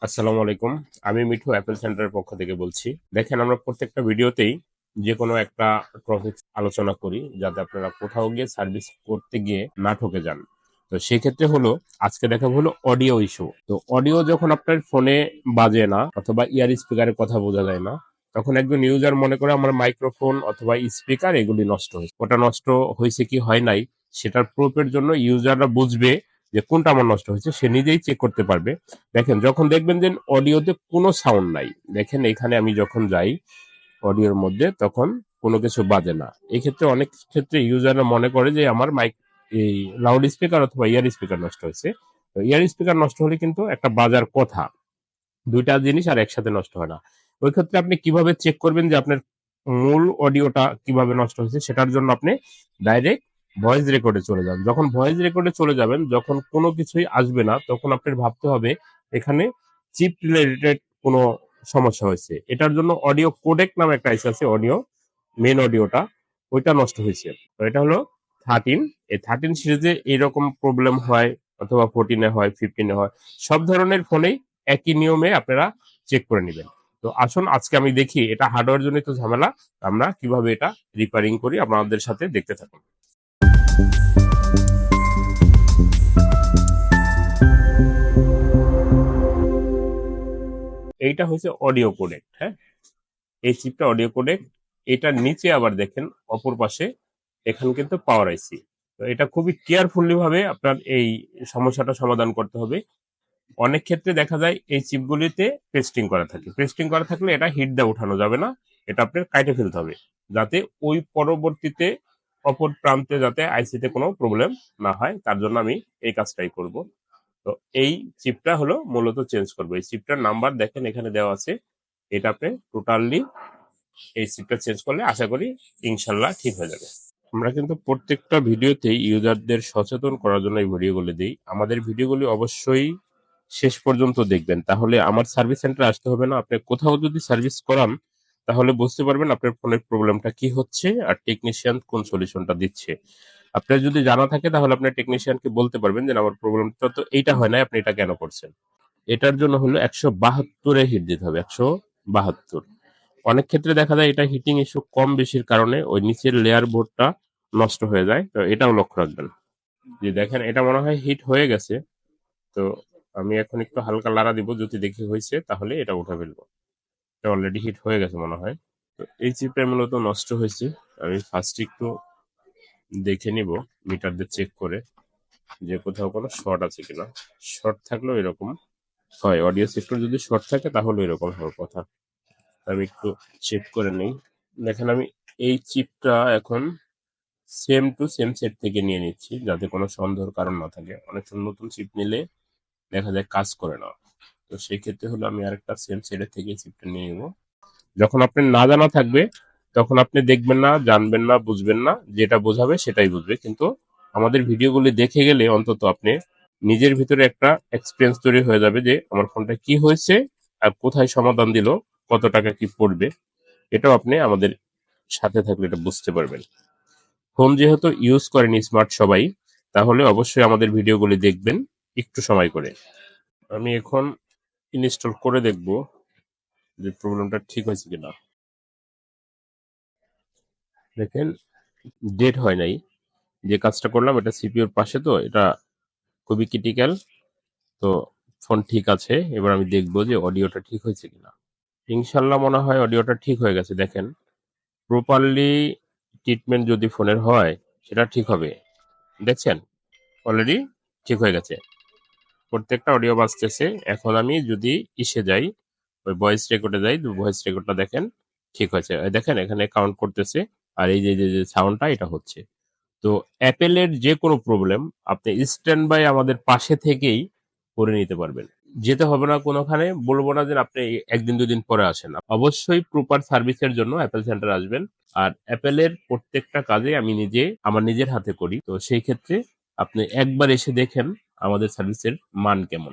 আসসালামু আলাইকুম। আমি মিঠু অ্যাপেল সেন্টারের পক্ষ থেকে বলছি। দেখেন, আমরা প্রত্যেকটা ভিডিওতেই যে কোনো একটা টপিক আলোচনা করি যাতে আপনারা কোথাও গিয়ে সার্ভিস করতে গিয়ে না ঠকে যান। তো সেক্ষেত্রে হলো আজকে দেখাবো হলো অডিও ইস্যু। তো অডিও যখন আপনার ফোনে বাজে না অথবা ইয়ার স্পিকারে কথা বোঝা যায় না, তখন একজন ইউজার মনে করে আমার মাইক্রোফোন অথবা স্পিকার এগুলি নষ্ট হয়েছে। ওটা নষ্ট হয়েছে কি হয় নাই সেটার প্রুফের জন্য ইউজাররা বুঝবে যে কোনটা আমার নষ্ট হয়েছে, সে নিজেই চেক করতে পারবে। দেখেন, যখন দেখবেন যে অডিওতে কোনো সাউন্ড নাই, দেখেন এখানে আমি যখন যাই অডিওর মধ্যে তখন কোনো কিছু বাজে না। এই ক্ষেত্রে অনেক ক্ষেত্রে ইউজাররা মনে করে যে আমার মাইক এই লাউড স্পিকার অথবা ইয়ার স্পিকার নষ্ট হয়েছে। তো ইয়ার স্পিকার নষ্ট হলে কিন্তু একটা বাজার কথা, দুইটা জিনিস আর একসাথে নষ্ট হয় না। ওই ক্ষেত্রে আপনি কিভাবে চেক করবেন যে আপনার মূল অডিওটা কিভাবে নষ্ট হয়েছে, সেটার জন্য আপনি ডাইরেক্ট ভয়েস রেকর্ডে চলে যান। যখন ভয়েস রেকর্ডে চলে যাবেন, যখন কোনো কিছুই আসবে না, তখন আপনার ভাবতে হবে এখানে চিপ রিলেটেড কোনো সমস্যা হয়েছে। এটার জন্য অডিও কোডেক নামে একটা আইসি আছে, অডিও মেন অডিওটা ওইটা নষ্ট হয়েছে। তো এটা হলো 13। এই 13 সিরিজে এইরকম প্রবলেম হয়, অথবা 14-এ হয়, 15-এ হয়। সব ধরনের ফোনেই একই নিয়মে আপনারা চেক করে নেবেন। তো আসুন আজকে আমি দেখি এটা হার্ডওয়্যার জনিত ঝামেলা, আমরা কিভাবে এটা রিপেয়ারিং করি, আপনাদের সাথে দেখতে থাকুন। এইটা হচ্ছে অডিও কোডেক। হ্যাঁ, এই চিপটা অডিও কোডেক। এটার নিচে আবার দেখেন অপর পাশে এখানে কিন্তু পাওয়ার আইসি। তো এটা খুবই কেয়ারফুলি ভাবে আপনার এই সমস্যাটা সমাধান করতে হবে। অনেক ক্ষেত্রে দেখা যায় এই চিপগুলিতে পেস্টিং করা থাকে। পেস্টিং করা থাকলে এটা হিট দিয়ে উঠানো যাবে না, এটা আপনার কাটে ফেলতে হবে, যাতে ওই পরবর্তীতে অপর প্রান্তে যাতে আইসিতে কোনো প্রবলেম না হয়। তার জন্য আমি এই কাজটাই করব। তো এই চিপটা হলো মূলত চেঞ্জ করবো। এই চিপটার নাম্বার দেখেন এখানে দেওয়া আছে। এটা আপনি টোটালি এই চিপটা চেঞ্জ করলে আশা করি ইনশাল্লাহ ঠিক হয়ে যাবে। আমরা কিন্তু প্রত্যেকটা ভিডিওতেই ইউজারদের সচেতন করার জন্য এই ভিডিওগুলি দিই। আমাদের ভিডিওগুলি অবশ্যই শেষ পর্যন্ত দেখবেন, তাহলে আমার সার্ভিস সেন্টারে আসতে হবে না। আপনি কোথাও যদি সার্ভিস করান তাহলে বুঝতে পারবেন আপনার ফোনের প্রবলেমটা কি হচ্ছে আর টেকনিশিয়ান কোন সলিউশনটা দিচ্ছে। আপনার যদি জানা থাকে তাহলে আপনার টেকনিশিয়ানকে বলতে পারবেন যে আমার প্রবলেমটা তো এইটা হয় না, আপনি এটা কেন করছেন। এটার জন্য হলো 172-এ হিট দিতে হবে, 172। অনেক ক্ষেত্রে দেখা যায় এটা হিটিং ইস্যু কম বেশির কারণে ওই নিচের লেয়ার বোর্ডটা নষ্ট হয়ে যায়। তো এটাও লক্ষ্য রাখবেন। যে দেখেন এটা মনে হয় হিট হয়ে গেছে। তো আমি এখন একটু হালকা লাড়া দিব, যদি দেখি হয়েছে তাহলে এটা উঠে ফেলবো। এটা অলরেডি হিট হয়ে গেছে মনে হয়। তো এই চিপটা মূলত নষ্ট হয়েছে। আমি ফার্স্ট একটু দেখে নিব মিটার দিয়ে চেক করে যে কোথাও কোনো শর্ট আছে কিনা। শর্ট থাকলেও এরকম হয়, অডিও সেক্টর যদি শর্ট থাকে তাহলে এরকম হওয়ার কথা। আমি একটু চেক করে নেই। দেখেন, আমি এই চিপটা এখন সেম টু সেম সেট থেকে নিয়ে নিচ্ছি যাতে কোনো সন্দেহের কারণ না থাকে। অনেক সময় নতুন চিপ নিলে দেখা যায় কাজ করে না। তো সেই ক্ষেত্রে হলো আমি আরেকটা সেম সেটের থেকে চিপটা নিয়ে নেবো। যখন আপনার না জানা থাকবে তখন আপনি দেখবেন না, জানবেন না, বুঝবেন না। যেটা বোঝাবে সেটাই বুঝবে। কিন্তু আমাদের ভিডিওগুলি দেখে গেলে অন্তত আপনি নিজের ভিতরে একটা এক্সপিরিয়েন্স তৈরি হয়ে যাবে যে আমার ফোনটা কি হয়েছে আর কোথায় সমাধান দিল, কত টাকা কি পড়বে। এটাও আপনি আমাদের সাথে থাকলে এটা বুঝতে পারবেন। ফোন যেহেতু ইউজ করেন স্মার্ট সবাই, তাহলে অবশ্যই আমাদের ভিডিওগুলি দেখবেন একটু সময় করে। আমি এখন ইনস্টল করে দেখব যে প্রবলেমটা ঠিক হয়েছে কিনা। দেখেন, ডেট হয় নাই। যে কাজটা করলাম এটা সিপিইউর পাশে, তো এটা খুবই ক্রিটিক্যাল। তো ফোন ঠিক আছে। এবার আমি দেখব যে অডিওটা ঠিক হয়েছে কিনা। ইনশাল্লাহ মনে হয় অডিওটা ঠিক হয়ে গেছে। দেখেন, প্রপারলি ট্রিটমেন্ট যদি ফোনের হয় সেটা ঠিক হবে। দেখছেন, অলরেডি ঠিক হয়ে গেছে। প্রত্যেকটা অডিও বাজতেছে। এখন আমি যদি ইসে যাই, ওই ভয়েস রেকর্ডে যাই, ভয়েস রেকর্ডটা দেখেন ঠিক হয়েছে। এই দেখেন এখানে কাউন্ট করতেছে। আর এই যে যে সাউন্ডটা এটা হচ্ছে। তো অ্যাপেলের যে কোনো প্রবলেম আপনি স্ট্যান্ড বাই আমাদের পাশে থেকেই করে নিতে পারবেন। যেতে হবে না কোনোখানে, বলবো না যে আপনি একদিন দুদিন পরে আসেন। অবশ্যই প্রপার সার্ভিসের জন্য অ্যাপেল সেন্টার আসবেন। আর অ্যাপেলের প্রত্যেকটা কাজে আমি নিজে আমার নিজের হাতে করি। তো সেই ক্ষেত্রে আপনি একবার এসে দেখেন আমাদের সার্ভিসের মান কেমন।